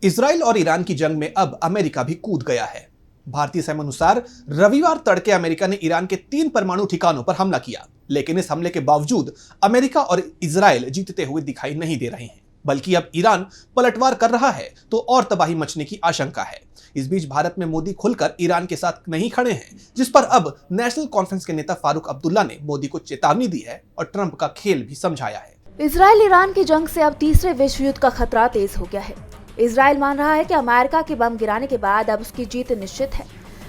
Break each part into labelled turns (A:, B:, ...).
A: Israel और Iran की जंग में अब अमेरिका भी कूद गया है। भारतीय समय अनुसार रविवार तड़के अमेरिका ने ईरान के 3 परमाणु ठिकानों पर हमला किया, लेकिन इस हमले के बावजूद अमेरिका और इजराइल जीतते हुए दिखाई नहीं दे रहे हैं, बल्कि अब ईरान पलटवार कर रहा है तो और तबाही मचने की आशंका है। इस बीच भारत में मोदी खुलकर ईरान के साथ नहीं खड़े हैं, जिस पर अब नेशनल कॉन्फ्रेंस के नेता फारूक अब्दुल्ला ने मोदी को चेतावनी दी है और ट्रंप का खेल भी समझाया है।
B: इजराइल ईरान की जंग से अब तीसरे विश्व युद्ध का खतरा तेज हो गया है। इजराइल मान रहा है कि अमेरिका के बम गिराने के बाद अब उसकी जीत निश्चित है।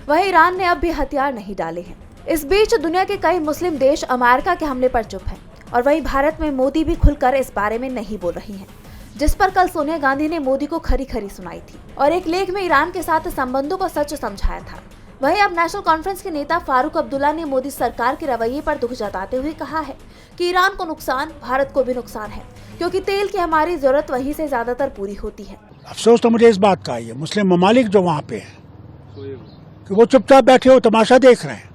B: वहीं ईरान ने अब भी हथियार नहीं डाले हैं। इस बीच दुनिया के कई मुस्लिम देश अमेरिका के हमले पर चुप हैं और वहीं भारत में मोदी भी खुलकर इस बारे में नहीं बोल रही हैं, जिस पर कल सोनिया गांधी ने मोदी को खरी खरी सुनाई थी और एक लेख में ईरान के साथ संबंधों को सच समझाया था। वहीं अब नेशनल कॉन्फ्रेंस के नेता फारूक अब्दुल्ला ने मोदी सरकार के रवैये पर दुख जताते हुए कहा है कि ईरान को नुकसान, भारत को भी नुकसान है, क्योंकि तेल की हमारी जरूरत वहीं से ज्यादातर पूरी होती है।
C: अफसोस तो मुझे इस बात का है, मुस्लिम ममालिक जो वहाँ पे हैं कि वो चुपचाप बैठे हो तमाशा देख रहे हैं।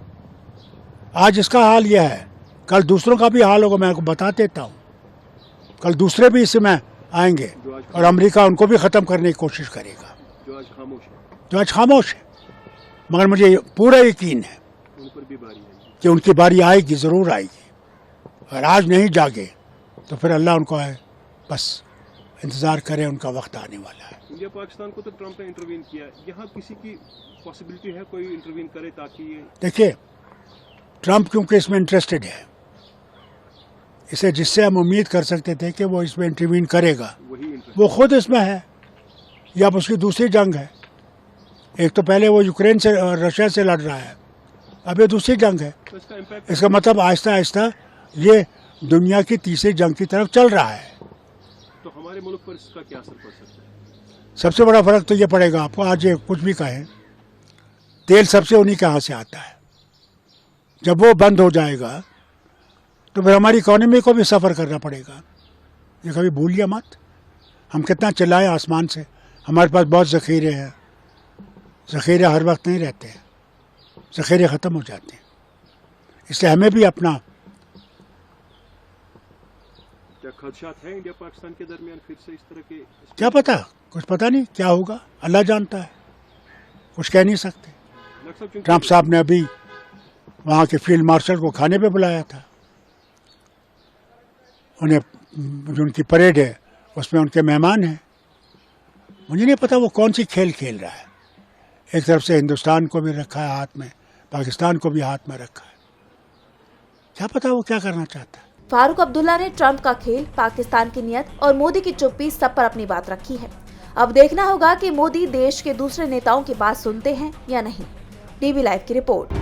C: आज इसका हाल यह है, कल दूसरों का भी हाल होगा। मैं आपको बता देता हूँ, कल दूसरे भी इसमें आएंगे और अमेरिका उनको भी खत्म करने की कोशिश करेगा, जो आज खामोश है। मगर मुझे पूरा यकीन है कि उनकी बारी आएगी, जरूर आएगी। अगर आज नहीं जागे तो फिर अल्लाह उनको है, बस इंतजार करें, उनका वक्त आने वाला है।
D: इंडिया पाकिस्तान को तो ट्रंप ने इंटरवीन किया, यहाँ किसी की पॉसिबिलिटी है कोई इंटरवीन करे ताकि ये?
C: देखिए, ट्रंप क्योंकि इसमें इंटरेस्टेड है, इसे जिससे हम उम्मीद कर सकते थे कि वो इसमें इंटरवीन करेगा, वो खुद इसमें है। या अब उसकी दूसरी जंग है। एक तो पहले वो यूक्रेन से और रशिया से लड़ रहा है, अब ये दूसरी जंग है।
D: तो
C: इसका मतलब आहिस्ता आहिस्ता ये दुनिया की तीसरी जंग की तरफ चल रहा है।
D: तो हमारे मुल्क पर इसका क्या असर पड़ सकता है?
C: सबसे बड़ा फर्क तो ये पड़ेगा, आपको आज ये कुछ भी कहें, तेल सबसे उन्हीं के हाथ से आता है। जब वो बंद हो जाएगा तो फिर हमारी इकोनॉमी को भी सफ़र करना पड़ेगा। ये कभी भूलिए मत, हम कितना चिल्लाए आसमान से, हमारे पास बहुत ज़ख़ीरे हैं। ज़ख़ीरे हर वक्त नहीं रहते हैं, ज़ख़ीरे ख़त्म हो जाते हैं। इसलिए हमें भी अपना
D: क्या खदशात है इंडिया पाकिस्तान के दरमियान फिर से इस तरह के?
C: क्या पता, कुछ पता नहीं क्या होगा, अल्लाह जानता है, कुछ कह नहीं सकते। ट्रंप साहब ने अभी वहाँ के फील्ड मार्शल को खाने पे बुलाया था। उन्हें जो उनकी परेड है उसमें उनके मेहमान हैं। मुझे नहीं पता वो कौन सी खेल खेल रहा है। एक तरफ से हिंदुस्तान को भी रखा है हाथ में, पाकिस्तान को भी हाथ में रखा है। क्या पता वो क्या करना चाहता है।
B: फारूक अब्दुल्ला ने ट्रंप का खेल, पाकिस्तान की नियत और मोदी की चुप्पी सब पर अपनी बात रखी है। अब देखना होगा कि मोदी देश के दूसरे नेताओं की बात सुनते हैं या नहीं। टीवी लाइव की रिपोर्ट।